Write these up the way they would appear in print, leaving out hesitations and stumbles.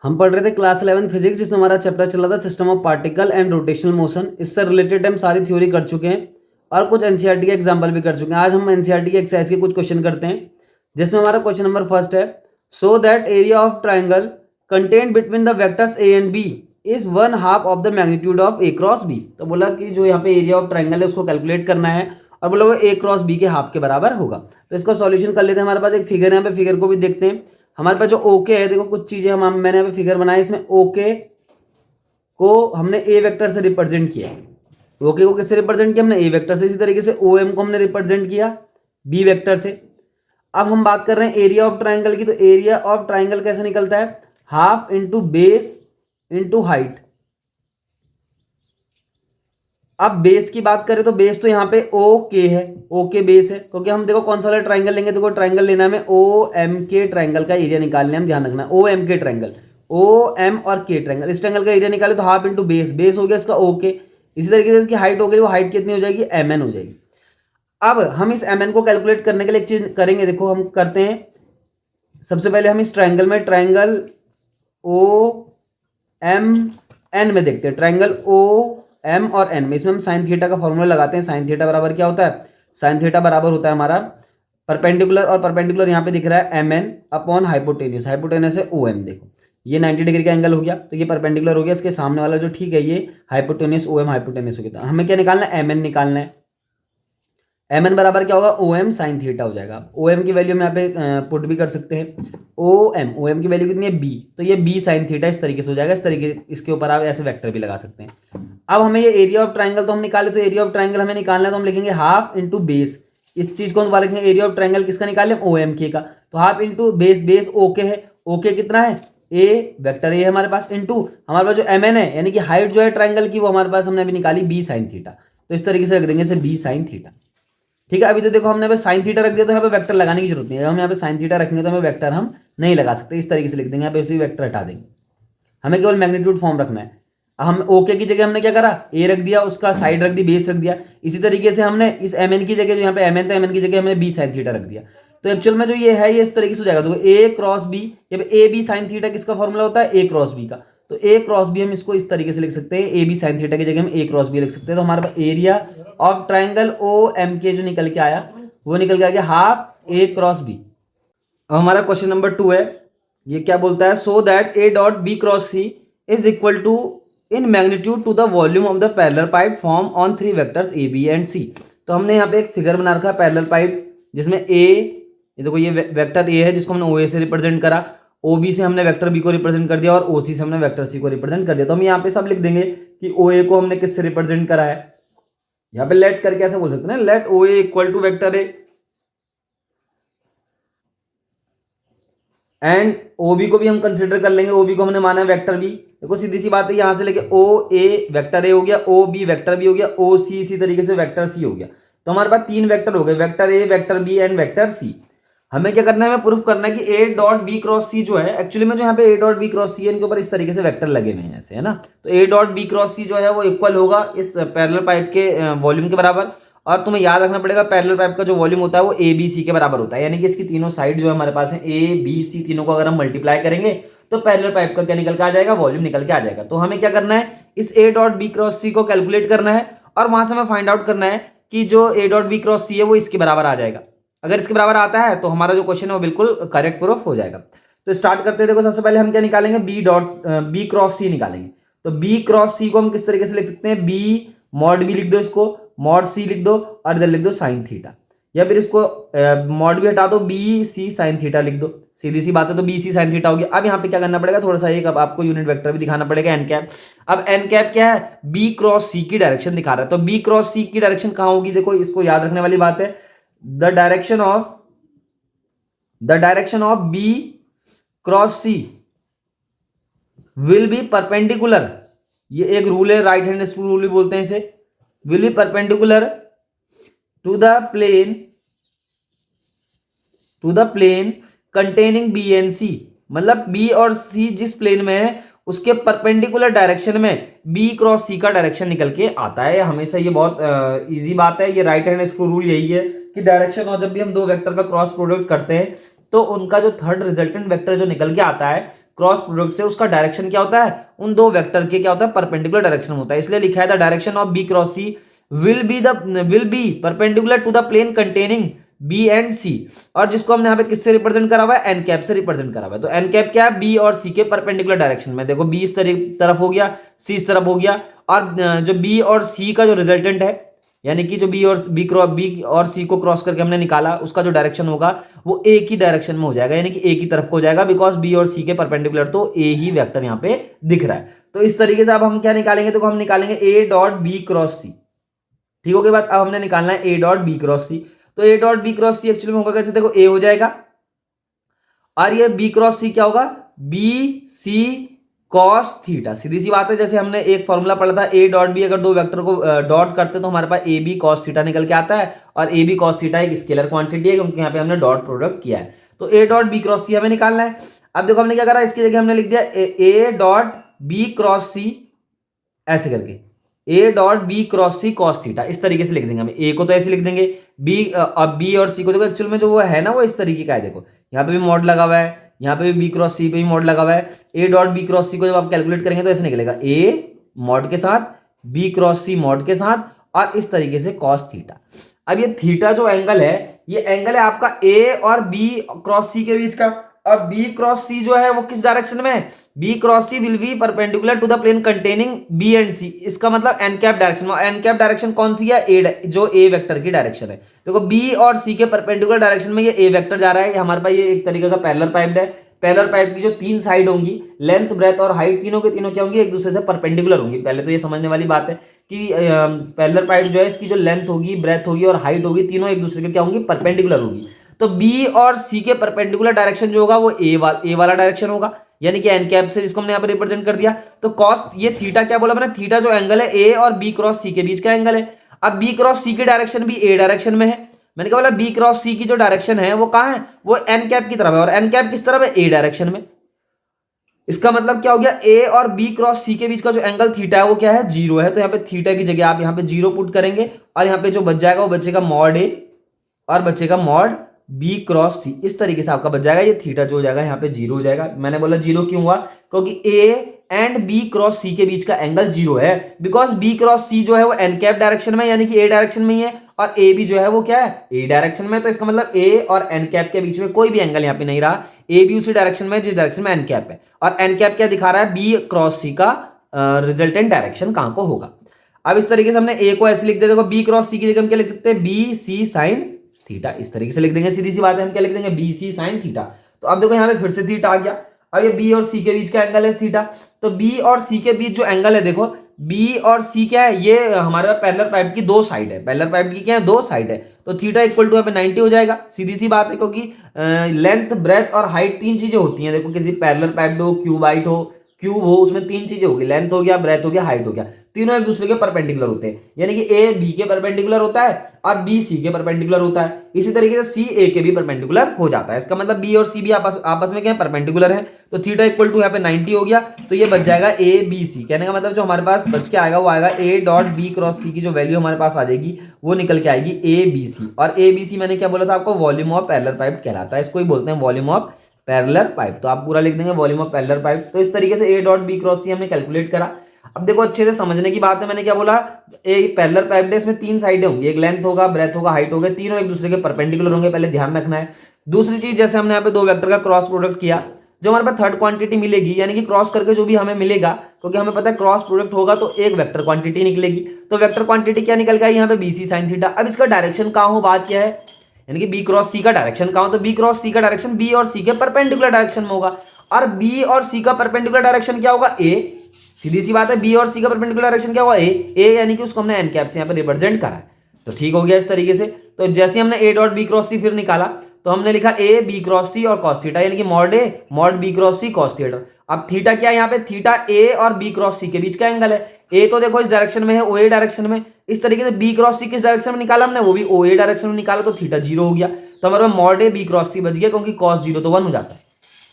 हम पढ़ रहे थे क्लास 11 फिजिक्स, जिसमें हमारा चैप्टर चल रहा था system of particle and rotational motion. इससे रिलेटेड हम सारी थ्योरी कर चुके हैं और कुछ एनसीईआरटी के एग्जाम्पल भी कर चुके हैं। आज हम एनसीईआरटी के एक्सरसाइज के कुछ क्वेश्चन करते हैं, जिसमें हमारा क्वेश्चन नंबर फर्स्ट है, so that area of triangle content between the vectors A and B is 1/2 of the magnitude of A cross B. तो बोला कि जो यहाँ पे एरिया ऑफ ट्राइंगल है उसको कैलकुलेट करना है और बोला वो ए क्रॉस बी के हाफ के बराबर होगा। तो इसका सॉल्यूशन कर लेते हैं। हमारे पास एक फिगर है, यहाँ पे फिगर को भी देखते हैं। हमारे पास जो ओके है, देखो कुछ चीजें मैंने यहाँ पे फिगर बनाया, इसमें ओके को हमने ए वेक्टर से रिप्रेजेंट किया। ओके को किससे रिप्रेजेंट किया? हमने ए वेक्टर से। इसी तरीके से ओ एम को हमने रिप्रेजेंट किया बी वेक्टर से। अब हम बात कर रहे हैं एरिया ऑफ ट्राइंगल की। तो एरिया ऑफ ट्राइंगल कैसे निकलता है? Half into base into height. अब बेस की बात करें तो बेस तो यहाँ पे ओ के है, ओ के बेस है, क्योंकि हम देखो कौन सा वाला ट्राइंगल लेंगे। देखो ट्राइंगल लेना है ओ एम के ट्राइंगल का एरिया निकालने, हम ध्यान रखना ओ एम के ट्राइंगल, ओ एम और के ट्राइंगल, इस ट्राइंगल का एरिया निकाले तो हाफ इंटू बेस, बेस हो गया इसका ओ के। इसी तरीके से इसकी हाइट हो गई, वो हाइट कितनी हो जाएगी? एम एन हो जाएगी। अब हम इस एम एन को कैलकुलेट करने के लिए एक चीज करेंगे, देखो हम करते हैं। सबसे पहले हम इस ट्राइंगल में ट्राइंगल ओ एम एन में देखते हैं, ट्राइंगल ओ एम और एन में। इसमें हम साइन थीटा का फॉर्मूला लगाते हैं। साइन थीटा बराबर क्या होता है? साइन थीटा बराबर होता है हमारा परपेंडिकुलर, और परपेंडिकुलर यहाँ पे दिख रहा है M N upon hypotenuse, hypotenuse है ओ एम। देखो ये 90 डिग्री का एंगल हो गया, तो ये परपेंडिकुलर हो गया। इसके सामने वाला जो ठीक है ये हाइपोटेनियस ओ एम हाइपोटेनियस हो गया। हमें क्या निकालना है? एम एन निकालना है। एम एन बराबर क्या होगा? ओ एम साइन थीटा हो जाएगा। ओ एम की वैल्यू हम यहाँ पे पुट भी कर सकते हैं। ओ एम की वैल्यू कितनी है? बी, तो ये बी साइन थीटा इस तरीके से हो जाएगा। इस तरीके इसके ऊपर आप ऐसे वेक्टर भी लगा सकते हैं। अब हमें ये एरिया ऑफ ट्राइंगल तो हम निकाले, तो एरिया ऑफ ट्राइंगल हमें निकालना है, तो हम लिखेंगे हाफ इंटू बेस। इस चीज को हम दोबारा लिखेंगे, एरिया ऑफ ट्राइंगल किसका निकाले? ओ एम के का। तो half into base, base okay है, ओके कितना है? ए वेक्टर ए है हमारे पास, इंटू हमारे पास जो एम एन है यानी कि हाइट जो है ट्राइंगल की, वो हमारे पास हमने अभी निकाली बी साइन थीटा। तो इस तरीके से रख देंगे बी साइन थीटा। ठीक है, अभी तो देखो हमने यहाँ पे साइन थीटा रख दिया, तो यहाँ पे वेक्टर लगाने की जरूरत नहीं है। हम यहाँ पे साइन थीटा रखेंगे तो हमें वेक्टर हम नहीं लगा सकते। इस तरीके से लिख देंगे, यहाँ पे इसी वेक्टर हटा देंगे। हमें केवल मैग्नीट्यूड फॉर्म रखना है। हम ओके की जगह हमने क्या करा? ए रख दिया, उसका साइड रख दी, बेस रख दिया। इसी तरीके से हमने इस एम एन की जगह, जो यहाँ पे एम एन था, एम एन की जगह हमने बी साइन थीटा रख दिया। तो एक्चुअल में जो ये है ये इस तरीके से हो जाएगा। तो a cross b, a b sine theta किसका फॉर्मूला होता है? ए क्रॉस बी का। तो ए क्रॉस बी हम इसको इस तरीके से लिख सकते हैं, ए बी साइन थीटा की जगह हम ए क्रॉस बी लिख सकते हैं। तो हमारे पास area of triangle O M के जो निकल के आया, वो निकल के आ गया हाफ ए क्रॉस बी। अब हमारा क्वेश्चन नंबर 2 है, ये क्या बोलता है? So that a dot B cross c is equal to in magnitude to the volume of the parallelepiped form on 3 vectors a b and c. तो हमने यहाँ पे एक फिगर बना रखा है पैरेलल पाइप, जिसमें ये देखो ये वेक्टर ए है जिसको हमने ओ ए से रिप्रेजेंट करा, ओ बी से हमने वेक्टर बी को रिप्रेजेंट कर दिया और ओ सी से हमने वेक्टर सी को रिप्रेजेंट कर दिया। तो हम यहाँ पे सब लिख देंगे कि ओ ए को हमने किससे रिप्रेजेंट करा है। यहाँ पे लेट करके ऐसे बोल सकते हैं, let O A equal to vector A and O B को भी हम कंसिडर कर लेंगे। ओ बी को हमने माना है वेक्टर बी। देखो सीधी सी बात है, यहां से लेके ओ ए वेक्टर ए हो गया, ओ बी वेक्टर बी हो गया, ओ सी इसी तरीके से वेक्टर सी हो गया। तो हमारे पास 3 वेक्टर हो गए, vector A, vector B and vector C. हमें क्या करना है? हमें प्रूफ करना है कि A dot B cross C जो है, एक्चुअली में जो यहाँ पे A dot B cross C है, इनके ऊपर इस तरीके से वेक्टर लगे हुए हैं ऐसे, है ना। तो A dot B cross C जो है वो इक्वल होगा इस पैरेलल पाइप के वॉल्यूम के बराबर। और तुम्हें याद रखना पड़ेगा पैरेलल पाइप का जो वॉल्यूम होता है वो ए बी सी के बराबर होता है, यानी कि इसकी तीनों साइड जो है हमारे पास है ए बी सी, तीनों को अगर हम मल्टीप्लाई करेंगे तो पैरेलल पाइप का क्या निकल के आ जाएगा? वॉल्यूम निकल के आ जाएगा। तो हमें क्या करना है? इस ए डॉट बी क्रॉस सी को कैलकुलेट करना है और वहां से हमें फाइंड आउट करना है कि जो ए डॉट बी क्रॉस सी है वो इसके बराबर आ जाएगा। अगर इसके बराबर आता है तो हमारा जो क्वेश्चन है वो बिल्कुल करेक्ट प्रूफ हो जाएगा। तो स्टार्ट करते हैं। देखो सबसे पहले हम क्या निकालेंगे? बी क्रॉस सी निकालेंगे। तो बी क्रॉस सी को हम किस तरीके से लिख सकते हैं? बी मॉड बी लिख दो, इसको मॉड सी लिख दो और इधर लिख दो साइन थीटा, या फिर इसको मॉड भी हटा दो, बी सी साइन थीटा लिख दो। सीधी सी बात है, तो बी सी साइन थीटा हो गया। अब यहाँ पे क्या करना पड़ेगा? थोड़ा सा एक अब आपको यूनिट वेक्टर भी दिखाना पड़ेगा, एन कैप। अब एन कैप क्या है? बी क्रॉस सी की डायरेक्शन दिखा रहा है। तो बी क्रॉस सी की डायरेक्शन कहां होगी? देखो इसको याद रखने वाली बात है, the direction of B cross C will be perpendicular. ये एक रूल है, राइट हैंड रूल भी बोलते हैं इसे। Will be perpendicular to the plane containing b and c. मतलब बी और सी जिस प्लेन में है उसके परपेंडिकुलर डायरेक्शन में बी क्रॉस सी का डायरेक्शन निकल के आता है। हमेशा ये बहुत इजी बात है, ये राइट हैंड स्क्रू रूल यही है कि डायरेक्शन, और जब भी हम दो वेक्टर का क्रॉस प्रोडक्ट करते हैं तो उनका जो थर्ड रिजल्टेंट वेक्टर जो निकल के आता है क्रॉस प्रोडक्ट से, उसका डायरेक्शन क्या होता है, उन दो वेक्टर के क्या होता है, परपेंडिकुलर डायरेक्शन होता है। इसलिए लिखा है the direction of B cross C will be perpendicular to the plane containing b and c, और जिसको हमने यहाँ पे किससे रिप्रेजेंट करा हुआ है, एन कैप से रिप्रेजेंट करा हुआ है। तो एन कैप क्या है, बी और सी के परपेंडिकुलर डायरेक्शन में। देखो बी इस तरफ हो गया, सी इस तरफ हो गया, और जो बी और सी का जो रिजल्टेंट है, यानी कि जो बी और सी को क्रॉस करके हमने निकाला, उसका जो डायरेक्शन होगा वो ए की डायरेक्शन में हो जाएगा, यानी कि ए की तरफ को हो जाएगा, बिकॉज बी और सी के परपेंडिकुलर तो ए ही वेक्टर यहाँ पे दिख रहा है। तो इस तरीके से अब हम क्या निकालेंगे, तो हम निकालेंगे A dot B cross C. ठीक हो गई बात। अब हमने निकालना है A dot B cross C. तो A dot B cross C actually में होगा कैसे, देखो ए हो जाएगा और ये बी क्रॉस सी क्या होगा, बी सी कॉस थीटा। सीधी सी बात है, जैसे हमने एक फॉर्मूला पढ़ा था, ए डॉट बी, अगर दो वेक्टर को डॉट करते तो हमारे पास ए बी कॉस थीटा निकल के आता है, और ए बी कॉस थीटा एक स्केलर क्वांटिटी है क्योंकि यहाँ पे हमने डॉट प्रोडक्ट किया है। तो ए डॉट बी क्रॉस सी हमें निकालना है। अब देखो हमने क्या करा, इसकी जगह हमने लिख दिया A dot B cross C, ऐसे करके A dot B cross C cos theta, इस तरीके से लिख देंगे। हम ए को तो ऐसे लिख देंगे, बी और सी को देखो एक्चुअल में जो वो है ना, वो इस तरीके का है। देखो यहाँ पे भी मॉड लगा हुआ है, यहाँ पे भी बी क्रॉस सी पे भी मॉड लगा हुआ है। ए डॉट बी क्रॉस सी को जब आप कैलकुलेट करेंगे तो ऐसे निकलेगा, ए मॉड के साथ, बी क्रॉस सी मॉड के साथ, और इस तरीके से कॉस थीटा। अब ये थीटा जो एंगल है, ये एंगल है आपका ए और बी क्रॉस सी के बीच का। अब बी क्रॉस सी जो है वो किस डायरेक्शन में है, b cross C will be perpendicular to the plane containing b and c. इसका मतलब एन कैप डायरेक्शन में, एन कैप डायरेक्शन कौन सी है, ए, जो ए वेक्टर की डायरेक्शन है। देखो बी और सी के परपेंडिकुलर डायरेक्शन में ये ए वेक्टर जा रहा है, हमारे पास ये एक तरीके का पैरेलल पाइप है। पैरेलल पाइप की जो तीन साइड होंगी, लेंथ ब्रेथ और हाइट, तीनों के तीनों क्या होंगी, एक दूसरे से परपेंडिकुलर होंगी। पहले तो ये समझने वाली बात है कि पैरेलल पाइप जो है, इसकी जो लेंथ होगी, ब्रेथ होगी और हाइट होगी, तीनों एक दूसरे के क्या होंगी, परपेंडिकुलर होगी। तो बी और सी के परपेंडिकुलर डायरेक्शन जो होगा वो ए वाला डायरेक्शन होगा, यानी कि एन कैप से, जिसको हमने यहाँ पर रिप्रेजेंट कर दिया। तो कॉस, ये थीटा क्या बोला मैंने, थीटा जो एंगल है ए और बी क्रॉस सी के बीच का एंगल है। अब बी क्रॉस सी की डायरेक्शन भी ए डायरेक्शन में है, मैंने कहा बोला बी क्रॉस सी की जो डायरेक्शन है वो कहाँ है, वो एन कैप की तरफ है, और एन कैप किस तरफ है, ए डायरेक्शन में। इसका मतलब क्या हो गया, ए और बी क्रॉस सी के बीच का जो एंगल थीटा है वो क्या है, जीरो है। तो यहाँ पे थीटा की जगह आप यहाँ पे जीरो पुट करेंगे, और यहाँ पे जो बच जाएगा वो बचेगा मॉड ए और बचेगा मॉड बी क्रॉस सी। इस तरीके से आपका बच जाएगा, ये थीटा जो हो जाएगा यहाँ पे जीरो हो जाएगा। मैंने बोला जीरो क्यों हुआ, क्योंकि ए एंड बी क्रॉस सी के बीच का एंगल जीरो है, बिकॉज बी क्रॉस सी जो है वो एन कैप डायरेक्शन में, यानी कि ए डायरेक्शन में ही है, और ए बी जो है वो क्या है, ए डायरेक्शन में। तो इसका मतलब ए और एन कैप के बीच में कोई भी एंगल यहाँ पे नहीं रहा, ए बी उसी डायरेक्शन में जिस डायरेक्शन में एन कैप है, और एन कैप क्या दिखा रहा है, बी क्रॉस सी का रिजल्टेंट डायरेक्शन कहाँ को होगा। अब इस तरीके से हमने ए को ऐसे लिख दिया, देखो बी क्रॉस सी की जगह हम क्या लिख सकते हैं, बी सी साइन थीटा, इस तरीके से लिख देंगे। सीधी सी बात है, हम क्या लिख देंगे, बी सी साइन थीटा। तो अब देखो यहाँ पे फिर से थीटा आ गया। अब ये बी और सी के बीच का एंगल है थीटा, तो बी और सी के बीच जो एंगल है, देखो बी और सी क्या है, ये हमारे पास पैरेलल पाइप की दो साइड है, पैरेलल पाइप की क्या है, दो साइड है। तो थीटा इक्वल टू यहाँ पे 90 हो जाएगा। सीधी सी बात है, क्योंकि लेंथ ब्रेथ और हाइट तीन चीजें होती हैं। देखो किसी पैरेलल पाइप हो, क्यूबाइट हो, क्यूब हो, उसमें तीन चीजें होगी, लेंथ हो गया, ब्रेथ हो गया, हाइट हो गया, तीनों एक दूसरे के परपेंडिकुलर होते हैं, यानी कि ए बी के परपेंडिकुलर होता है और बी सी के परपेंडिकुलर होता है। इसी तरीके से सी ए के भी परपेंडिकुलर हो जाता है। इसका मतलब बी और सी भी आपस में क्या है, परपेंडिकुलर है। तो थीटा इक्वल टू यहाँ पे 90 हो गया, तो ये बच जाएगा ए बी सी। कहने का मतलब जो हमारे पास बच के आएगा वो आएगा ए डॉट बी क्रॉस सी की जो वैल्यू हमारे पास आ जाएगी वो निकल के आएगी ए बी सी। और ए बी सी मैंने क्या बोला था आपको, वॉल्यूम ऑफ पैरेलल पाइप कहलाता है, इसको ही बोलते हैं वॉल्यूम ऑफ पैरेलल पाइप। तो आप पूरा लिख देंगे वॉल्यूम ऑफ पैरेलल पाइप। तो इस तरीके से ए डॉट बी क्रॉस सी हमने कैलकुलेट करा। अब देखो अच्छे से समझने की बात है, मैंने क्या बोला, एक पैरेलल पाइप है, इसमें तीन साइडें होंगी, एक लेंथ होगा, ब्रेथ होगा, हाइट होगा, तीनों एक दूसरे के परपेंडिकुलर होंगे, पहले ध्यान रखना है। दूसरी चीज, जैसे हमने यहाँ पे दो वेक्टर का क्रॉस प्रोडक्ट किया, जो हमारे पास थर्ड क्वांटिटी मिलेगी, यानी कि क्रॉस करके जो भी हमें मिलेगा, क्योंकि हमें पता है क्रॉस प्रोडक्ट होगा तो एक वेक्टर क्वांटिटी निकलेगी। तो वेक्टर क्वांटिटी क्या निकल गया यहाँ पे, बी सी साइन थीटा। अब इसका डायरेक्शन कहाँ हो, बात क्या है, यानी कि बी क्रॉस सी का डायरेक्शन कहाँ हो, तो बी क्रॉस सी का डायरेक्शन बी और सी के परपेंडिकुलर डायरेक्शन में होगा, और बी और सी का परपेंडिकुलर डायरेक्शन क्या होगा, ए। सीधी सी बात है, बी और सी का परपेंडिकुलर डायरेक्शन क्या होगा, ए, यानी कि उसको हमने एन कैप से यहाँ पे रिप्रेजेंट करा है। तो ठीक हो गया इस तरीके से। तो जैसे हमने ए डॉट बी क्रॉस सी फिर निकाला, तो हमने लिखा ए बी क्रॉस सी और कॉस थीटा, यानी कि mod A mod B cross C cos theta. अब थीटा क्या है यहाँ पे, थीटा ए और बी क्रॉस सी के बीच का एंगल है। ए तो देखो इस डायरेक्शन में है, ओ ए डायरेक्शन में। इस तरीके से बी क्रॉस सी किस डायरेक्शन में निकाला हमने, वो भी ओ ए डायरेक्शन में निकाला, तो थीटा जीरो हो गया। तो हमारे पास मॉड ए बी क्रॉस सी बच गया, क्योंकि कॉस जीरो तो 1 हो जाता है।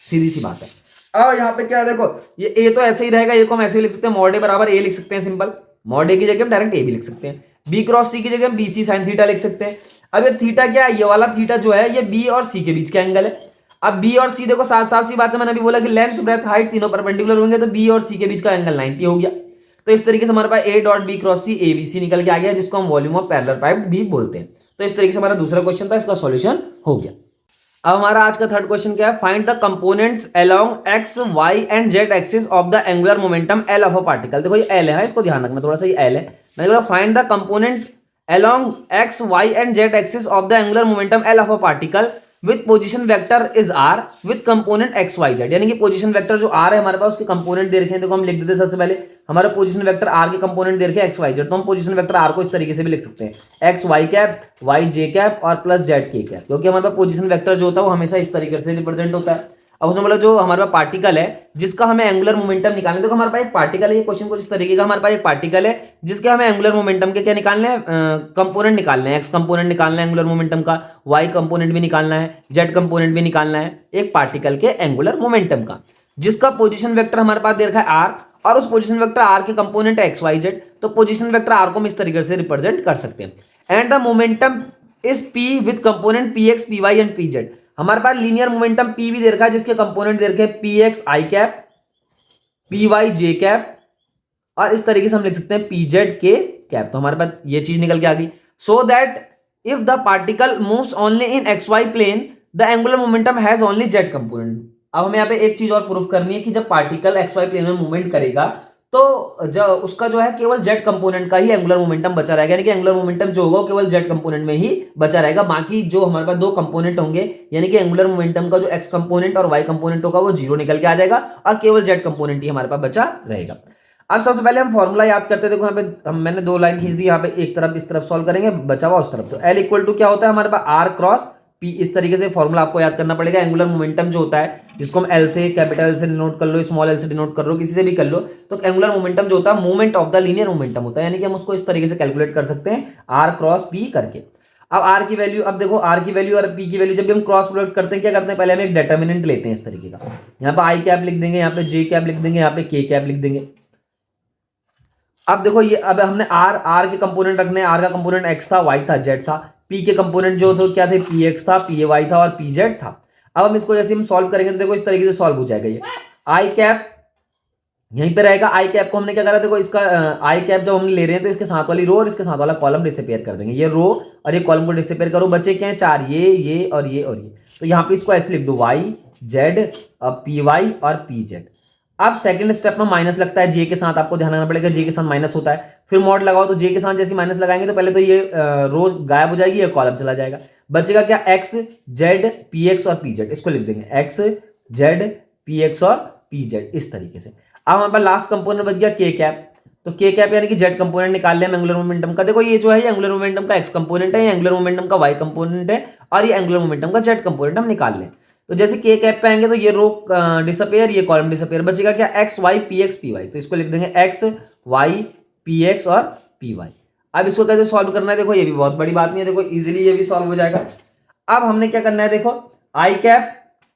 सीधी सी बात है। अब यहाँ पे क्या है, देखो ये ए तो ऐसे ही रहेगा, ए को हम ऐसे ही लिख सकते हैं, मॉड ए बराबर ए लिख सकते हैं सिंपल। मॉड ए की जगह हम डायरेक्ट ए भी लिख सकते हैं। बी क्रॉस सी की जगह हम बी सी साइन थीटा लिख सकते हैं। अब ये थीटा क्या है, ये वाला थीटा जो है ये बी और सी के बीच का एंगल है। अब बी और सी देखो साथ साथ सी बात है, मैंने अभी बोला कि लेंथ ब्रेथ हाइट तीनों परपेंडिकुलर होंगे, तो बी और सी के बीच का एंगल 90 हो गया। तो इस तरीके से हमारे पास a dot B cross c a b c निकल के आ गया, जिसको हम वॉल्यूम ऑफ पैरेलल पाइप भी बोलते हैं। तो इस तरीके से हमारा दूसरा क्वेश्चन था, इसका सॉल्यूशन हो गया। अब हमारा आज का थर्ड क्वेश्चन क्या है, find the components along X Y and Z axis of the angular momentum L of a particle. देखो ये एल है, इसको ध्यान रखना थोड़ा सा, ये एल है। मैंने बोला find the component along X Y and Z axis of the angular momentum L of a particle with position vector is R with component X Y Z. यानी कि पोजीशन वेक्टर जो आर है हमारे पास, उसके component दे रखे हैं। देखो हम लिख देते हैं सबसे पहले हमारा पोजीशन वेक्टर आर के कंपोनेंट दे रखे हैं एक्स वाई जेड, तो हम पोजीशन वेक्टर आर को इस तरीके से भी लिख सकते हैं, x Y cap Y J cap और प्लस जेड के कैप, क्योंकि हमारे पास पोजीशन वेक्टर जो होता है वो हमेशा इस तरीके से रिप्रेजेंट होता है। अब उसमें बोला जो हमारे पास पार्टिकल है जिसका हमें एंगुलर मोमेंटम निकालना है, तो हमारे पास एक पार्टिकल है, ये क्वेश्चन कुछ इस तरीके का, हमारे पास एक पार्टिकल है जिसके हमें एंगुलर मोमेंटम के क्या निकालने हैं, कंपोनेंट निकालने हैं, एक्स कंपोनेंट निकालना है एंगुलर मोमेंटम का, वाई कंपोनेंट भी निकालना है, जेड कंपोनेंट भी निकालना है, एक पार्टिकल के एंगुलर मोमेंटम का, जिसका पोजीशन वेक्टर हमारे पास दे रखा है आर, और उस पोजीशन वेक्टर आर के कंपोनेंट है एक्स वाई जेड। तो पोजीशन वेक्टर आर को हम इस तरीके से रिप्रेजेंट कर सकते हैं। And the momentum is P with component P X P Y and P Z. हमारे पास लीनियर मोमेंटम पी भी दे रखा है, जिसके कंपोनेंट दे रखे हैं P x I cap P Y J cap, और इस तरीके से हम लिख सकते हैं पी जेड के कैप। तो हमारे पास ये चीज निकल के आ गई। So that if the particle moves only in X Y plane the angular momentum has only Z component. अब हमें यहाँ पे एक चीज और प्रूफ करनी है कि जब पार्टिकल एक्स वाई प्लेन में मूवमेंट करेगा तो उसका जो है केवल जेड कंपोनेंट का ही एंगुलर मोमेंटम बचा रहेगा, यानी कि एंगुलर मोमेंटम जो होगा वो केवल जेड कंपोनेंट में ही बचा रहेगा। बाकी जो हमारे पास दो कंपोनेंट होंगे, यानी कि एंगुलर मोमेंटम का जो एक्स कंपोनेंट और वाई कंपोनेंट होगा वो जीरो निकल के आ जाएगा, और केवल जेड कंपोनेंट ही हमारे पास बचा रहेगा। अब सबसे पहले हम फॉर्मूला याद करते हैं। देखो यहाँ पे मैंने दो लाइन खींच दी, यहाँ पे एक तरफ इस तरफ सॉल्व करेंगे, बचा हुआ उस तरफ। तो एल इक्वल टू क्या होता है हमारे पास, आर क्रॉस पी। इस तरीके से फॉर्मूला आपको याद करना पड़ेगा। एंगुलर मोमेंटम जो होता है, जिसको हम एल से, कैपिटल एल से डिनोट कर लो, स्मॉल एल से डिनोट कर लो, किसी से भी कर लो, तो एंगुलर मोमेंटम जो होता है moment of the linear momentum होता है, यानी कि हम उसको इस तरीके से कैलकुलेट कर सकते हैं, आर क्रॉस पी करके। अब आर की वैल्यू, अब देखो आर की वैल्यू और पी की वैल्यू जब भी हम क्रॉस प्रोडक्ट करते हैं क्या करते हैं, पहले हम एक डेटर्मिनेंट लेते हैं इस तरीके का, यहाँ पे आई कैप लिख देंगे, यहाँ पे जे कैप लिख देंगे, यहाँ पे के कैप लिख देंगे। अब देखो ये, अब हमने आर के कंपोनेंट रखने, आर का कंपोनेंट एक्स था, वाई था, जेड था। पी के कंपोनेंट जो थे क्या थे, पी एक्स था, पी वाई था और पी जेड था। अब हम इसको जैसे हम सॉल्व करेंगे तो देखो इस तरीके से सॉल्व हो जाएगा। ये आई कैप यहीं पे रहेगा, आई कैप को हमने क्या करा, देखो इसका आई कैप जब हम ले रहे हैं तो इसके साथ वाली रो और इसके साथ वाला कॉलम डिसअपीयर कर देंगे। ये रो और ये कॉलम को डिसअपीयर करो, बचे क्या है, चार, ये और ये और ये। तो यहाँ पे इसको ऐसे लिख दो, वाई जेड पी वाई और पी जेड। अब सेकंड स्टेप में माइनस लगता है जे के साथ, आपको ध्यान रखना पड़ेगा, जे के साथ माइनस होता है। फिर मॉड लगाओ तो जे के साथ जैसे माइनस लगाएंगे तो पहले तो ये रो गायब हो जाएगी, ये कॉलम चला जाएगा, बचेगा क्या, एक्स जेड पी एक्स और पी जेड। इसको लिख देंगे एक्स जेड पी एक्स और पी जेड इस तरीके से। अब हमारे पास लास्ट कंपोनेंट बच गया के कैप। तो के कैप यानी कि जेड कंपोनेंट निकाल लिया एंगुलर मोमेंटम का। देखो ये जो है ये एंगुलर मोमेंटम का एक्स कंपोनेंट है, ये एंगुलर मोमेंटम का वाई कंपोनेंट है, और ये एंगुलर मोमेंटम का जेड कंपोनेंट हम निकाल लें। तो जैसे के कैप पे आएंगे तो ये रो डिसअपीयर, ये कॉलम डिसअपीयर, बचेगा क्या, X Y P X P Y. तो इसको लिख देंगे एक्स वाई पी एक्स और पी वाई। अब इसको कैसे सॉल्व करना है, देखो ये भी बहुत बड़ी बात नहीं है, देखो इजीली ये भी सॉल्व हो जाएगा। अब हमने क्या करना है, देखो आई कैप,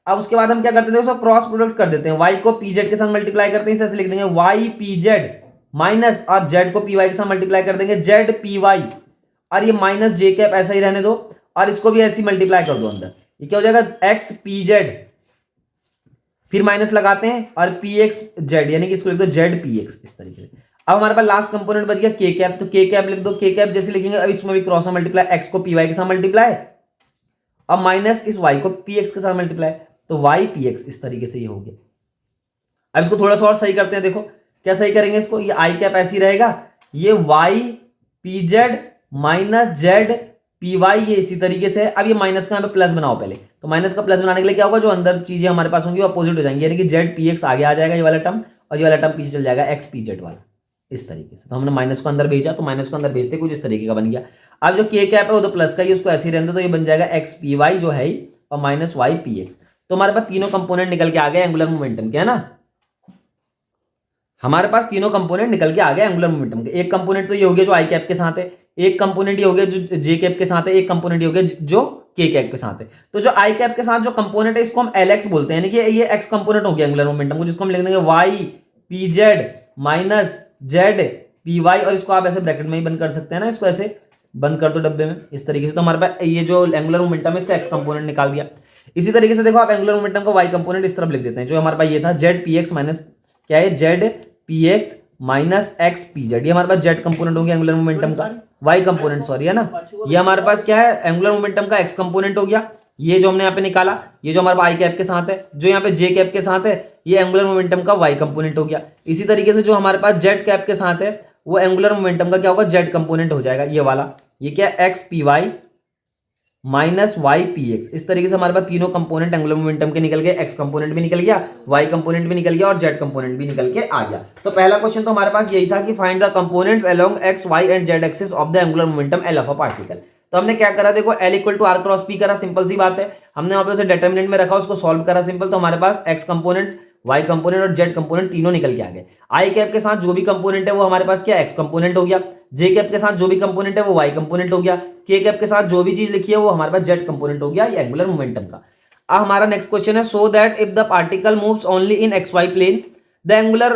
अब उसके बाद हम क्या करते हैं, उसको क्रॉस प्रोडक्ट कर देते हैं, वाई को पी जेड के साथ मल्टीप्लाई करते हैं, इसे ऐसे लिख देंगे वाई पी जेड माइनस, और जेड को पी वाई के साथ मल्टीप्लाई कर देंगे जेड पी वाई, और ये माइनस जे कैप ऐसा ही रहने दो, और इसको भी ऐसे मल्टीप्लाई कर दो अंदर। ये क्या हो जाएगा, एक्स पी जेड, फिर माइनस लगाते हैं और पी एक्स जेड, यानी कि इसको लिख दो जेड पी एक्स इस तरीके से। अब हमारे पास लास्ट कंपोनेंट बच गया के कैप। तो के कैप लिख दो, के कैप जैसे लिखेंगे अब इसमें भी क्रॉस मल्टीप्लाई, एक्स को पी वाई के साथ मल्टीप्लाई और माइनस इस वाई को पी एक्स के साथ मल्टीप्लाई, तो वाई पी एक्स इस तरीके से ये हो गया। अब इसको थोड़ा सा और सही करते हैं, देखो क्या सही करेंगे इसको, ये आई कैप ऐसी रहेगा, ये Y P Z minus Z P Y, ये इसी तरीके से। अब ये माइनस का यहाँ पे प्लस बनाओ पहले, तो माइनस का प्लस बनाने के लिए क्या होगा, जो अंदर चीजें हमारे पास होंगी वो अपोजिट हो जाएंगी, यानी कि जेड पी एक्स आगे आ जाएगा ये वाला टर्म, और ये वाला टर्म पीछे चल जाएगा एक्स पी जेड वाला इस तरीके से। तो हमने माइनस को अंदर भेजा, तो माइनस को अंदर भेजते कुछ इस तरीके का बन गया। अब जो के कैप है वो तो प्लस का ही, उसको ऐसे ही रहने दो, तो ये बन जाएगा एक्स पी वाई जो है और माइनस वाई पी एक्स। तो हमारे पास तीनों कंपोनेंट निकल के आ गए एंगुलर मोमेंटम के, है ना, हमारे पास तीनों कंपोनेंट निकल के आ गए एंगुलर मोमेंटम के। एक कंपोनेंट तो ये हो गया जो आई कैप के साथ है, एक कंपोनेंट ये हो गया जो जे कैप के साथ है, एक कंपोनेंट ये हो गया जो के कैप के साथ है। तो जो आई कैप के साथ जो कंपोनेंट है इसको हम एल एक्स बोलते हैं, यानी कि ये एक्स कंपोनेंट हो गया एंगुलर मोमेंटम को, जिसको हम लिख देंगे Y P Z minus Z P Y, और इसको आप ऐसे ब्रैकेट में ही बंद कर सकते हैं ना, इसको ऐसे बंद कर दो डब्बे में इस तरीके से। तो हमारे पास ये जो एंगुलर मोमेंटम है इसका एक्स कंपोनेंट निकाल दिया। इसी तरीके से देखो आप एंगुलर मोमेंटम का वाई कंपोनेंट इस तरफ लिख देते हैं, जो हमारे पास ये था जेड पी एक्स माइनस क्या है, Z P x minus x P Z, ये हमारे पास जेड कंपोनेंट हो गया एंगुलर मोमेंटम का, वाई कंपोनेंट सॉरी है ना, ये हमारे पास क्या है एंगुलर मोमेंटम का एक्स कंपोनेंट हो गया, ये जो हमने यहाँ पे निकाला, ये जो हमारे पास आई कैप के साथ है, जो यहाँ पे जे कैप के साथ है, ये एंगुलर मोमेंटम का वाई कंपोनेंट हो गया। इसी तरीके से जो हमारे पास जेड कैप के साथ है वो एंगुलर मोमेंटम का क्या होगा, जेड कंपोनेंट हो जाएगा, ये वाला, ये क्या है X P Y minus Y P X. इस तरीके से हमारे पास तीनों कंपोनेंट एंगुलर मोमेंटम के निकल गए, एक्स कंपोनेंट भी निकल गया, वाई कंपोनेंट भी निकल गया और जेड कंपोनेंट भी निकल के आ गया। तो पहला क्वेश्चन तो हमारे पास यही था कि find the components along X Y and Z axis of the angular momentum L of a particle. तो हमने क्या करा, देखो L equal to R cross P करा, सिंपल सी बात है, हमने वहां पे उसे डिटर्मिनेंट में रखा, उसको सॉल्व करा सिंपल, तो हमारे पास एक्स कंपोनेंट, वाई कंपोनेंट और जेड कंपोनेंट तीनों निकल के आ गए। आई कैप के साथ जो भी कंपोनेंट है वो हमारे पास क्या एक्स कंपोनेंट हो गया, जे कैप के साथ जो भी कंपोनेंट है वो वाई कंपोनेंट हो गया, के कैप के साथ जो भी चीज लिखी है वो हमारे पास जेड कंपोनेंट हो गया, ये एंगुलर मोमेंटम का। अब हमारा नेक्स्ट क्वेश्चन है, so that if the particle moves only in X Y plane the angular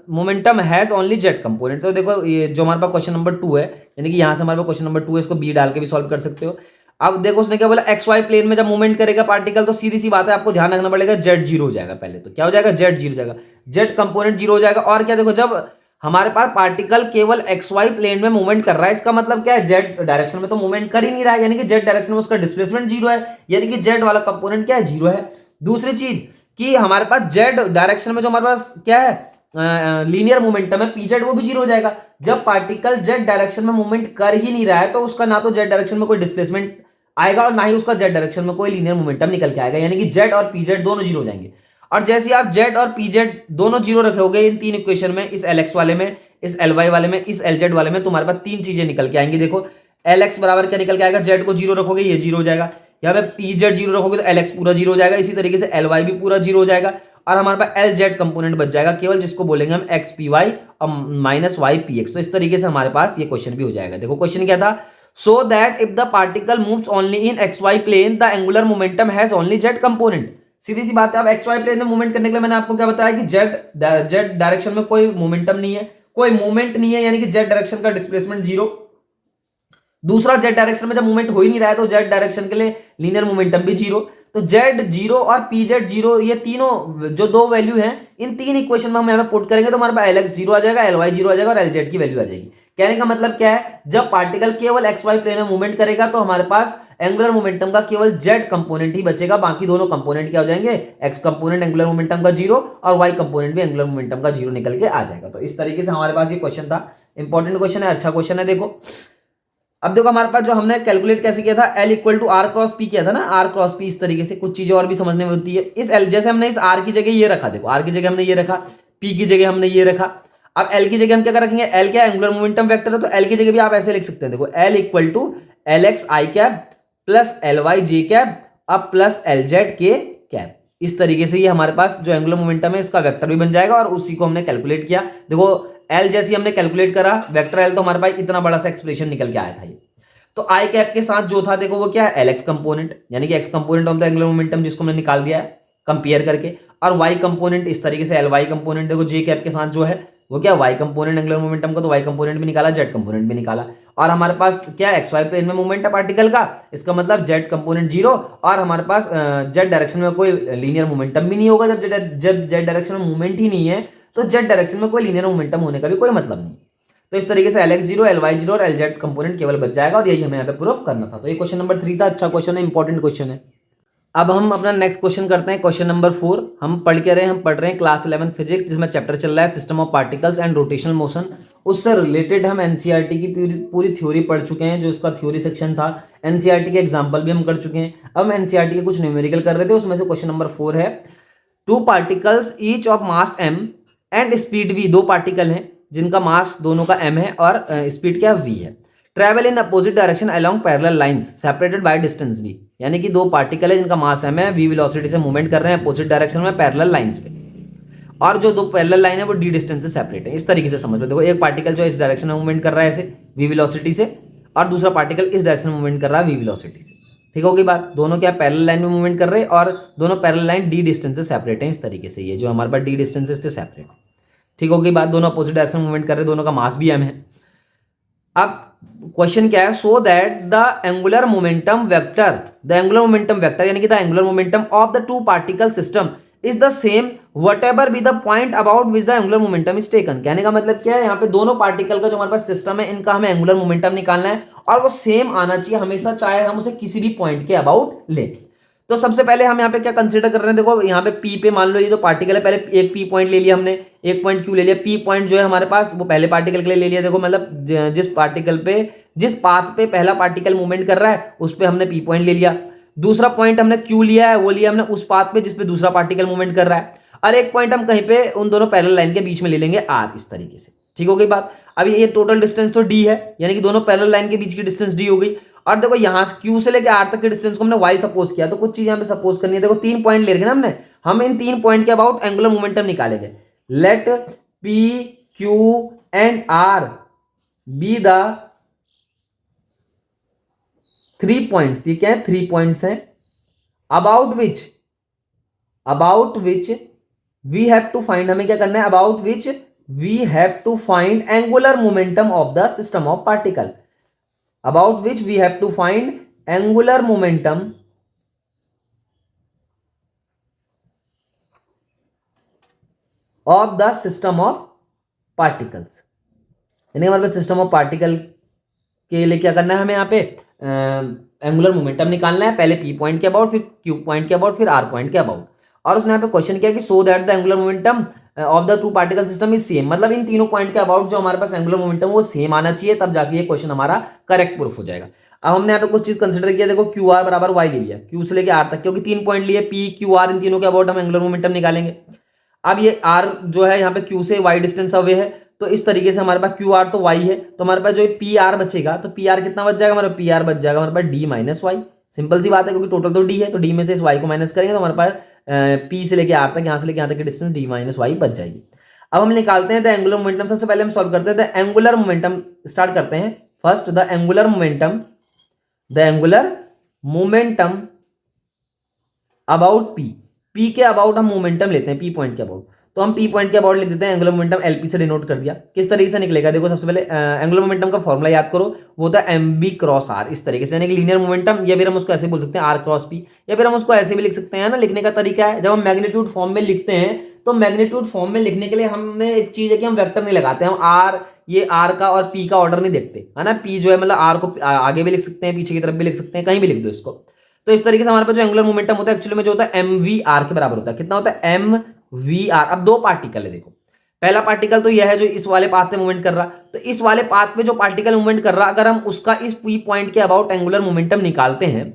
momentum has only Z component. तो देखो ये जो हमारे पास क्वेश्चन नंबर 2 है, यानी कि यहां से हमारे पास क्वेश्चन नंबर 2 है, इसको बी डाल के भी सॉल्व कर सकते हो। अब देखो उसने क्या बोला, एक्स वाई प्लेन में जब मूवमेंट करेगा पार्टिकल तो सीधी सी बात है, आपको ध्यान रखना पड़ेगा जेड जीरो हो जाएगा, पहले तो क्या हो जाएगा, जेड जीरो हो जाएगा, जेड कंपोनेंट जीरो हो जाएगा। और क्या देखो, जब हमारे पास पार्टिकल केवल एक्स वाई प्लेन में मूवमेंट कर रहा है, इसका मतलब क्या है, जेड डायरेक्शन में तो मूवमेंट कर ही नहीं रहा है, यानी कि जेड डायरेक्शन में उसका डिस्प्लेसमेंट जीरो है, यानी कि जेड वाला कंपोनेंट क्या है, जीरो है। दूसरी चीज कि हमारे पास जेड डायरेक्शन में जो हमारे पास क्या है लीनियर मोमेंटम है पी जेड, वो भी जीरो हो जाएगा। जब पार्टिकल जेड डायरेक्शन में मूवमेंट कर ही नहीं रहा है तो उसका ना तो जेड डायरेक्शन में कोई डिस्प्लेसमेंट आएगा और ना ही उसका जेड डायरेक्शन में कोई लीनियर मोमेंटम निकल के आएगा, यानी कि जेड और पी जेड दोनों जीरो हो जाएंगे। और जैसे आप जेड और पी जेड दोनों जीरो रखोगे इन तीन इक्वेशन में, इस एल एक्स वाले में, इस एल वाई वाले में, इस एल जेड वाले में, तुम्हारे पास तीन चीजें निकल के आएंगी। देखो एल एक्स बराबर क्या निकल के आएगा, जेड को जीरो रखोगे ये जीरो हो जाएगा, यहाँ पे पी जेड जीरो रखोगे तो एल एक्स पूरा जीरो हो जाएगा, इसी तरीके से एल वाई भी पूरा जीरो हो जाएगा और हमारे पास एल जेड कंपोनेंट बच जाएगा केवल, जिसको बोलेंगे हम एक्स पी वाई और माइनस वाई पी एक्स। तो इस तरीके से हमारे पास ये क्वेश्चन भी हो जाएगा। देखो क्वेश्चन क्या था, so that if the particle moves only in xy plane the angular momentum has only z component। सीधी सी बात है, अब xy प्लेन में मूवमेंट करने के लिए मैंने आपको क्या बताया कि z डायरेक्शन में कोई मोमेंटम नहीं है, कोई मूवमेंट नहीं है, यानी कि z डायरेक्शन का डिस्प्लेसमेंट जीरो। दूसरा z डायरेक्शन में जब मूवमेंट हो ही नहीं रहा है तो z डायरेक्शन के लिए लीनियर मोमेंटम भी जीरो। तो z जीरो और पी जेड जीरो, ये तीनों जो दो वैल्यू हैं इन तीन इक्वेशन में हम यहाँ पे पुट करेंगे तो हमारे पास एल एक्स जीरो आ जाएगा, एल वाई जीरो आ जाएगा और एल जेड की वैल्यू आ जाएगी। कहने का मतलब क्या है, जब पार्टिकल केवल एक्स वाई प्लेन में मूवमेंट करेगा तो हमारे पास एंगुलर मोमेंटम का केवल जेड कंपोनेंट ही बचेगा, बाकी दोनों कंपोनेंट क्या हो जाएंगे, एक्स कंपोनेंट एंगुलर मोमेंटम का जीरो और वाई कंपोनेंट भी एंगुलर मोमेंटम का जीरो निकल के आ जाएगा। तो इस तरीके से हमारे पास ये क्वेश्चन था, इंपॉर्टेंट क्वेश्चन है, अच्छा क्वेश्चन है। देखो अब देखो हमारे पास जो हमने कैलकुलेट कैसे किया था, L equal to R cross P किया था ना, आर क्रॉस पी, इस तरीके से कुछ चीजें और भी समझने में होती है। इस एल जैसे हमने इस आर की जगह ये रखा, देखो आर की जगह हमने ये रखा, पी की जगह हमने ये रखा, अब एल की जगह हम क्या रखेंगे, एल क्या एंगुलर मोमेंटम वेक्टर है तो एल की जगह भी आप ऐसे लिख सकते हैं, देखो L equal to L X I cap plus L Y J cap अब plus L Z K cap. इस तरीके से ये हमारे पास जो एंगुलर मोमेंटम है इसका वेक्टर भी बन जाएगा और उसी को हमने कैलकुलेट किया। देखो एल जैसी हमने कैलकुलेट करा वेक्टर एल, तो हमारे पास इतना बड़ा सा एक्सप्रेशन निकल के आया था ये। तो आई कैप के साथ जो था देखो वो क्या है, एल एक्स कंपोनेंट, यानी कि x component of the angular momentum जिसको हमने निकाल दिया है कंपेयर करके, और वाई कंपोनेंट इस तरीके से एल वाई कंपोनेंट देखो जे कैप के साथ जो है वो क्या वाई कंपोनेंट एंगुलर मोमेंटम का, तो वाई कंपोनेंट भी निकाला, जेड कंपोनेंट भी निकाला। और हमारे पास क्या एक्स वाई प्लेन में मूवमेंट है पार्टिकल का, इसका मतलब जेड कंपोनेंट जीरो और हमारे पास जेड डायरेक्शन में कोई लीनियर मोमेंटम भी नहीं होगा। जब जेड डायरेक्शन में मूवमेंट ही नहीं है तो जेड डायरेक्शन में कोई लीनियर मोमेंटम होने का भी कोई मतलब नहीं। तो इस तरीके से L X zero, L Y zero और एल जेड कंपोनेंट केवल बच जाएगा और यही हमें यहाँ पे प्रूफ करना था। तो ये क्वेश्चन नंबर 3 था, अच्छा क्वेश्चन है, इंपॉर्टेंट क्वेश्चन है। अब हम अपना नेक्स्ट क्वेश्चन करते हैं, क्वेश्चन नंबर 4। हम पढ़ रहे हैं क्लास 11 फिजिक्स, जिसमें चैप्टर चल रहा है system of particles and rotational motion. उससे रिलेटेड हम एनसीईआरटी की पूरी थ्योरी पढ़ चुके हैं, जो इसका थ्योरी सेक्शन था। एनसीईआरटी के एग्जाम्पल भी हम कर चुके हैं। अब हम एनसीईआरटी के कुछ न्यूमेरिकल कर रहे थे, उसमें से क्वेश्चन नंबर 4 है, 2 particles each of mass m and speed v, 2 particle हैं जिनका मास दोनों का m है और स्पीड क्या v है, travel in opposite direction along parallel lines separated by distance d, यानी कि 2 पार्टिकल है जिनका मास m है, v वेलोसिटी से मूवमेंट कर रहे हैं अपोजिट डायरेक्शन में पैरेलल लाइंस पे, और जो 2 पैरेलल लाइन है वो d डिस्टेंस से सेपरेट है। इस तरीके से समझ लो, देखो एक पार्टिकल जो इस डायरेक्शन में मूवमेंट कर रहा है ऐसे v वेलोसिटी से, और दूसरा पार्टिकल इस डायरेक्शन में मूवमेंट कर रहा है v वेलोसिटी से। ठीक होगी बात, दोनों क्या पैरेलल लाइन में मूवमेंट कर रहे हैं और दोनों पैरेलल लाइन d डिस्टेंस से सेपरेट है। इस तरीके से ये जो हमारे पास d डिस्टेंस से सेपरेट, ठीक होगी बात, दोनों अपोजिट डायरेक्शन में मूवमेंट कर रहे हैं, दोनों का मास भी m है। अब क्वेश्चन क्या है, so that the angular momentum vector यानी कि the angular momentum of the two particle system is the same what ever be the point about which the angular momentum is taken. कहने का मतलब क्या है, यहाँ पे दोनों पार्टिकल का जो हमारे पास सिस्टम है, इनका हमें एंगुलर मोमेंटम निकालना है और वो सेम आना चाहिए हमेशा, चाहे हम उसे किसी भी पॉइंट के अबाउट लें। तो सबसे पहले हम यहाँ पे क्या कंसीडर कर रहे हैं, देखो यहाँ पे पी पे मान लो ये जो पार्टिकल है, पहले एक पी पॉइंट ले लिया हमने, एक पॉइंट क्यू ले लिया। पी पॉइंट जो है हमारे पास वो पहले पार्टिकल के लिए ले लिया, देखो मतलब जिस पार्टिकल पे, जिस पाथ पे पहला पार्टिकल मूवमेंट कर रहा है उस पे हमने पी पॉइंट ले लिया। दूसरा पॉइंट हमने क्यू लिया है, वो लिया हमने उस पाथ पे जिस पे दूसरा पार्टिकल मूवमेंट कर रहा है, और एक पॉइंट हम कहीं पे उन दोनों पैरेलल लाइन के बीच में ले लेंगे आर, इस तरीके से। ठीक हो गई बात। अभी ये टोटल डिस्टेंस तो डी है, यानी कि दोनों पैरेलल लाइन के बीच की डिस्टेंस डी हो गई। और देखो यहां क्यू से लेकर आर तक के डिस्टेंस को हमने वाई सपोज किया, तो कुछ चीज यहां पे सपोज करनी है। देखो 3 पॉइंट ले रहे ना हमने, हम इन 3 पॉइंट के अबाउट एंगुलर मोमेंटम निकालेंगे। Let P Q and R be the 3 points. ये क्या है, 3 पॉइंट्स हैं about which we have to find, हमें क्या करना है, about which we have to find angular momentum of the system of particle, about which we have to find angular momentum of the system of particles। यानी हमारे पास system of particle के लिए क्या करना है, हमें यहाँ पे एंगुलर मोमेंटम निकालना है, पहले पी पॉइंट के अबाउट, फिर क्यू पॉइंट के अबाउट, फिर आर पॉइंट के अबाउट। और उसने यहाँ पे क्वेश्चन किया कि so that the angular momentum of the two particle system is same, मतलब इन तीनों पॉइंट के अबाउट जो हमारे पास एंगुलर मोमेंटम वो सेम आना चाहिए, तब जाके ये क्वेश्चन हमारा करेक्ट प्रूफ हो जाएगा। अब हमने यहाँ पे कुछ चीज कंसिडर किया, देखो क्यू आर बराबर वाई ले लिया, क्यू से लेके आर तक, क्योंकि 3 पॉइंट लिए पी क्यू आर, इन तीनों के अबाउट हम एंगुलर मोमेंटम निकालेंगे। अब ये आर जो है यहाँ पे क्यू से वाई डिस्टेंस अवे है, तो इस तरीके से हमारे पास क्यू आर तो वाई है, तो हमारे पास जो पी आर बचेगा, तो पी आर कितना बच जाएगा, हमारा पी आर बच जाएगा हमारे पास डी माइनस वाई। सिंपल सी बात है, क्योंकि टोटल तो डी है, तो डी में से इस वाई को माइनस करेंगे तो हमारे पास पी से लेके आर तक, यहाँ से लेके यहाँ तक की डिस्टेंस डी माइनस वाई बच जाएगी। अब हम निकालते हैं द एंगुलर मोमेंटम। सबसे पहले हम सॉल्व करते हैं द एंगुलर मोमेंटम, स्टार्ट करते हैं first the angular momentum about P के अबाउट हम मोमेंटम लेते हैं, पी पॉइंट के अबाउट, तो हम पी पॉइंट के अबाउट लिख देते हैं, एंगुलर मोमेंटम एलपी से डिनोट कर दिया। किस तरीके से निकलेगा, देखो सबसे पहले एंगुलर मोमेंटम का फॉर्मूला याद करो, वो होता है एम बी क्रॉस आर, इस तरीके से, यानी कि लीनियर मोमेंटम, या फिर हम उसको ऐसे बोल सकते हैं आर क्रॉस पी, या फिर हम उसको ऐसे भी लिख सकते हैं ना। लिखने का तरीका है, जब हम मैग्नीट्यूड फॉर्म में लिखते हैं, तो मैग्नीट्यूड फॉर्म में लिखने के लिए हमें एक चीज है कि हम वेक्टर नहीं लगाते, हम आर, ये आर का और पी का ऑर्डर नहीं देखते, है ना। पी जो है मतलब आर को आगे भी लिख सकते हैं, पीछे की तरफ भी लिख सकते हैं, कहीं भी लिख दो इसको। तो इस तरीके से हमारे पास जो एंगुलर मोमेंटम होता है एक्चुअली में जो होता है एम वी आर के बराबर होता है। कितना होता है, एम वी आर। अब 2 पार्टिकल है, देखो पहला पार्टिकल तो यह है जो इस वाले पाथ पे मूवमेंट कर रहा, तो इस वाले पाथ पे जो पार्टिकल मूवमेंट कर रहा, अगर हम उसका इस पी पॉइंट के अबाउट एंगुलर मोमेंटम निकालते हैं,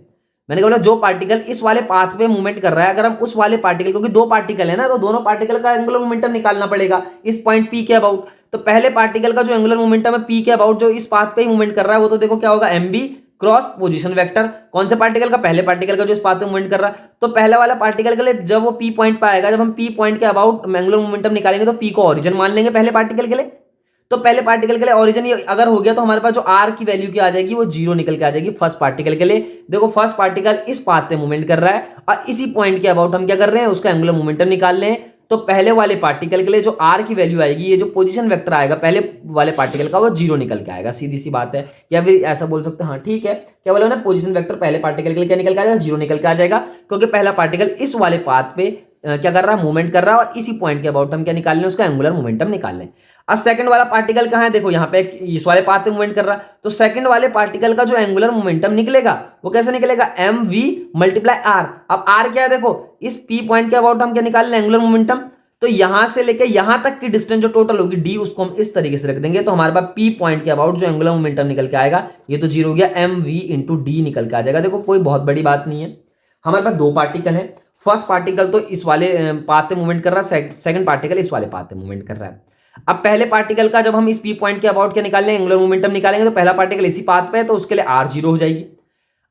मैंने बोला जो पार्टिकल इस वाले पाथ पे मूवमेंट कर रहा है, अगर हम उस वाले पार्टिकल, क्योंकि 2 पार्टिकल है ना, तो दोनों पार्टिकल का एंगुलर मोमेंटम निकालना पड़ेगा इस पॉइंट पी के अबाउट। तो पहले पार्टिकल का जो एंगुलर मोमेंटम है पी के अबाउट जो इस पाथ पे ही मूवमेंट कर रहा है, वो तो देखो क्या होगा, M B cross position vector. कौन से पार्टिकल का, पहले पार्टिकल का जो इस पाथ पे मूवमेंट कर रहा है। तो पहले वाला पार्टिकल के लिए जब वो पी पॉइंट पे आएगा, जब हम पी पॉइंट के अबाउट एंगुलर मोमेंटम निकालेंगे, तो पी को ओरिजिन मान लेंगे पहले पार्टिकल के लिए। तो पहले पार्टिकल के लिए ओरिजिन अगर हो गया, तो हमारे पास जो आर की वैल्यू की आ जाएगी, वो 0 निकल के आ जाएगी फर्स्ट पार्टिकल के लिए। देखो फर्स्ट पार्टिकल इस पाथ पे मूवमेंट कर रहा है, और इसी पॉइंट के अबाउट हम क्या कर रहे हैं, उसका एंगुलर मोमेंटम निकाल रहे हैं। तो पहले वाले पार्टिकल के लिए जो आर की वैल्यू आएगी, ये जो पोजीशन वेक्टर आएगा पहले वाले पार्टिकल का, वो 0 निकल के आएगा, सीधी सी बात है। या फिर ऐसा बोल सकते हैं, हाँ ठीक है, क्या बोला ना, पोजीशन वेक्टर पहले पार्टिकल के लिए क्या निकल के आएगा, 0 निकल के आ जाएगा, क्योंकि पहला पार्टिकल इस वाले पाथ पे क्या कर रहा है, मूवमेंट कर रहा है, और इसी पॉइंट के अबाउट हम क्या निकाल लें, उसका एंगुलर मोमेंटम निकाल लें। अब सेकंड वाला पार्टिकल कहाँ है, देखो यहाँ पे इस वाले पाथ पे मूवमेंट कर रहा है, तो सेकंड वाले पार्टिकल का जो एंगुलर मोमेंटम निकलेगा वो कैसे निकलेगा, एम वी मल्टीप्लाई आर। अब आर क्या है, देखो इस पी पॉइंट के अबाउट हम क्या निकाल लें, एंगुलर मोमेंटम। तो यहां से लेके यहां तक की डिस्टेंस जो टोटल होगी डी, उसको हम इस तरीके से रख देंगे, तो हमारे पास पी पॉइंट के अबाउट जो एंगुलर मोमेंटम निकल के आएगा, ये तो 0 हो गया, एम वी इंटू डी निकल के आ जाएगा। देखो कोई बहुत बड़ी बात नहीं है, हमारे पास 2 पार्टिकल है, फर्स्ट पार्टिकल तो इस वाले पाथ पे मूवमेंट कर रहा है, सेकंड पार्टिकल इस वाले पाथ पे मूवमेंट कर रहा है। अब पहले पार्टिकल का जब हम इस पी पॉइंट के अबाउट क्या निकालेंगे, एंगुलर मोमेंटम निकालेंगे, तो पहला पार्टिकल इसी पाथ पे है, तो उसके लिए आर 0 हो जाएगी।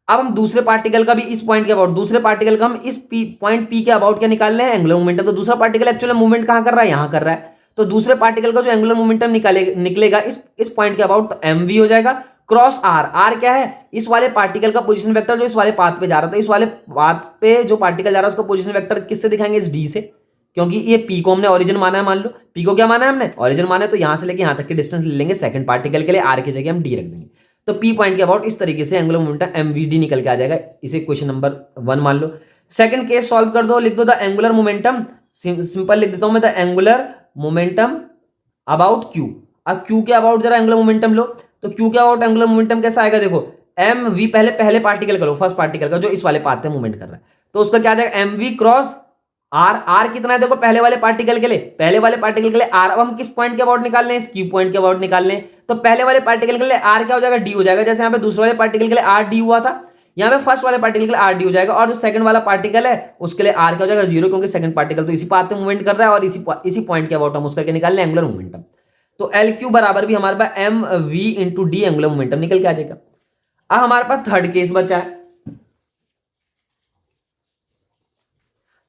अब हम दूसरे पार्टिकल का भी इस पॉइंट के अबाउट, दूसरे पार्टिकल का हम इस पॉइंट पी के अबाउट क्या निकाल रहे हैं, एंगुलर मोमेंटम। तो दूसरा पार्टिकल एक्चुअली मूवमेंट कहां कर रहा है, यहां कर रहा है, तो दूसरे पार्टिकल का जो एंगुलर मोमेंटम निकलेगा इस पॉइंट के अबाउट, तो एम वी हो जाएगा क्रॉस आर। आर क्या है, इस वाले पार्टिकल का पोजीशन वेक्टर जो इस वाले पाथ पे जा रहा था, इस वाले पाथ पे जो पार्टिकल जा रहा है उसका पोजीशन वेक्टर किससे दिखाएंगे, इस डी से, क्योंकि ये पी को हमने ओरिजिन माना है, मान लो पी को क्या माना है हमने, ओरिजिन माना है, तो यहां से लेके यहां तक की डिस्टेंस ले लेंगे सेकंड पार्टिकल के लिए, आर की जगह हम डी रख देंगे। तो पी पॉइंट के अबाउट इस तरीके से एंगुलर मोमेंटम एमवीडी निकल के आ जाएगा। इसे क्वेश्चन नंबर 1 मान लो। सेकंड केस सॉल्व कर दो, लिख दो द एंगुलर मोमेंटम, सिंपल लिख देता हूं मैं, the angular momentum about Q. अब क्यू के अबाउट जरा एंगुलर मोमेंटम लो, तो क्यू के अबाउट एंगुलर मोमेंटम कैसा आएगा, देखो एम वी, पहले पार्टिकल का लो, फर्स्ट पार्टिकल का जो इस वाले पाथ पे मूवमेंट कर रहा है, तो उसका क्या आ जाएगा M V cross R. R कितना है देखो पहले वाले पार्टिकल के लिए आर। अब हम किस पॉइंट के अबाउट निकाल लें, इस क्यू पॉइंट के अबाउट निकाल लें, तो पहले वाले पार्टिकल के लिए आर क्या हो जाएगा, डी हो जाएगा। जैसे यहाँ पे दूसरे वाले पार्टिकल के लिए आर डी हुआ था, यहाँ पे फर्स्ट वाले पार्टिकल के लिए आर डी हो जाएगा, और जो सेकंड वाला पार्टिकल है उसके लिए आर क्या हो जाएगा, 0, क्योंकि सेकंड पार्टिकल तो इसी पाथ पे मूवमेंट कर रहा है और इसी पॉइंट के अबाउट हम उसका क्या निकाल लें, एंगुलर मोमेंटम। तो एल क्यू बराबर भी हमारे पास m v into d angular momentum निकल के आ जाएगा। अब हमारे पास थर्ड केस बचा है।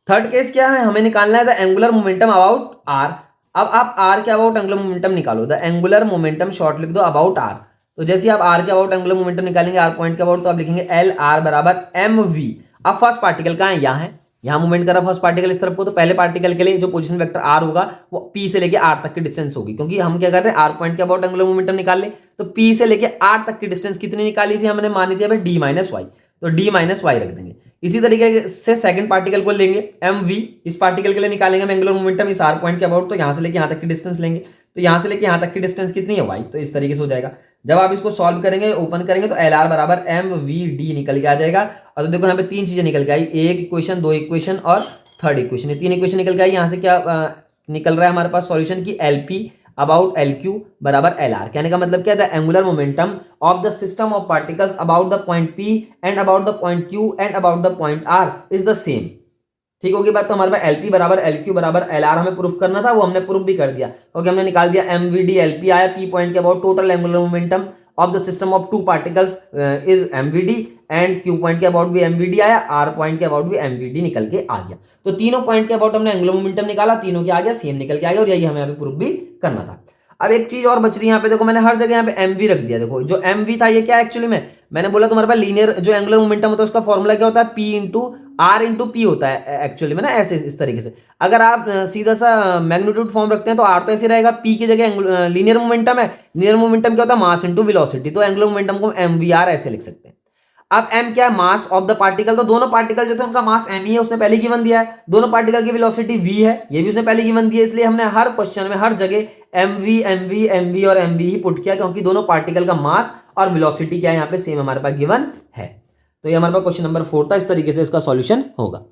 थर्ड केस क्या है, हमें निकालना है the angular momentum about R. अब आप आर के अबाउट एंगुलर मोमेंटम निकालो, द एंगुलर मोमेंटम शॉर्ट लिख दो अबाउट आर। तो जैसे आप आर के अबाउट एंगुलर मोमेंटम निकालेंगे आर पॉइंट के अबाउट, तो आप लिखेंगे एल आर बराबर एम वी। अब फर्स्ट पार्टिकल कहां है, यहाँ है, यहाँ मूवमेंट कर रहा फर्स्ट पार्टिकल इस तरफ को, तो पहले पार्टिकल के लिए जो पोजीशन वेक्टर आर होगा वो पी से लेके आर तक की डिस्टेंस होगी, क्योंकि हम क्या कर रहे हैं आर पॉइंट के अबाउट एंगुलर मोमेंटम निकाल ले, तो पी से लेके आर तक की डिस्टेंस कितनी निकाली थी हमने, मानी थी डी माइनस वाई, तो डी माइनस वाई रख देंगे। इसी तरीके से सेकंड पार्टिकल को लेंगे एम वी, इस पार्टिकल के लिए निकालेंगे एंगुलर मोमेंटम इस आर पॉइंट के अबाउट, तो यहां से लेके यहां तक की डिस्टेंस लेंगे, तो यहां से लेके यहां तक की डिस्टेंस कितनी है वाई, तो इस तरीके से हो जाएगा। जब आप इसको सॉल्व करेंगे ओपन करेंगे तो एल आर बराबर एम वी डी निकल के आ जाएगा। और तो देखो यहाँ पे 3 चीजें निकल के आई, एक इक्वेशन, 2 इक्वेशन और थर्ड इक्वेशन, ये 3 इक्वेशन निकल के आई। यहाँ से क्या निकल रहा है हमारे पास सॉल्यूशन की L P about L Q बराबर एल आर। कहने का मतलब क्या है, the angular momentum of the system of particles about the point P and about the point Q and about the point R is the same. ठीक होगी बात। तो हमारे पास एल पी बराबर एल क्यू बराबर एल आर हमें proof करना था, वो हमने प्रूफ भी कर दिया, क्योंकि हमने निकाल दिया m v d L p आया, पी पॉइंट के about total angular momentum of the system of 2 particles is MVD, and q point के अबाउट भी एमवीडी आया, आर पॉइंट के अबाउट भी एमवीडी निकल के आ गया। तो तीनों पॉइंट के अबाउट हमने एंगुलर मोमेंटम निकाला, तीनों के आ गया सेम निकल के आ गया, और यही हमें यहाँ पे प्रूफ भी करना था। अब एक चीज और बच रही है यहाँ पे, देखो मैंने हर जगह यहाँ पे एमवी रख दिया। देखो जो एमवी था ये क्या एक्चुअली में, मैंने बोला तुम्हारे पास लीनियर जो एंगुलर मोमेंटम होता है उसका फॉर्मूला क्या होता है, P into R into P होता है एक्चुअली में ना, ऐसे इस तरीके से। अगर आप सीधा सा मैग्नीट्यूड फॉर्म रखते हैं तो आर तो ऐसे रहेगा, पी की जगह लीनियर मोमेंटम है, लीनियर मोमेंटम क्या होता है मास इंटू वेलोसिटी, तो एंगुलर मोमेंटम को एम वी आर ऐसे लिख सकते हैं। अब m क्या है, मास ऑफ द पार्टिकल, तो दोनों पार्टिकल जो थे उनका मास m ही है, उसने पहले गिवन दिया है। दोनों पार्टिकल की वेलोसिटी v है, ये भी उसने पहले गिवन दिया है, इसलिए हमने हर क्वेश्चन में हर जगह mv और mv ही पुट किया, क्योंकि दोनों पार्टिकल का मास और वेलोसिटी क्या है यहाँ पे सेम हमारे पास गिवन है। तो ये हमारे पास क्वेश्चन नंबर 4 था, इस तरीके से इसका सॉल्यूशन होगा।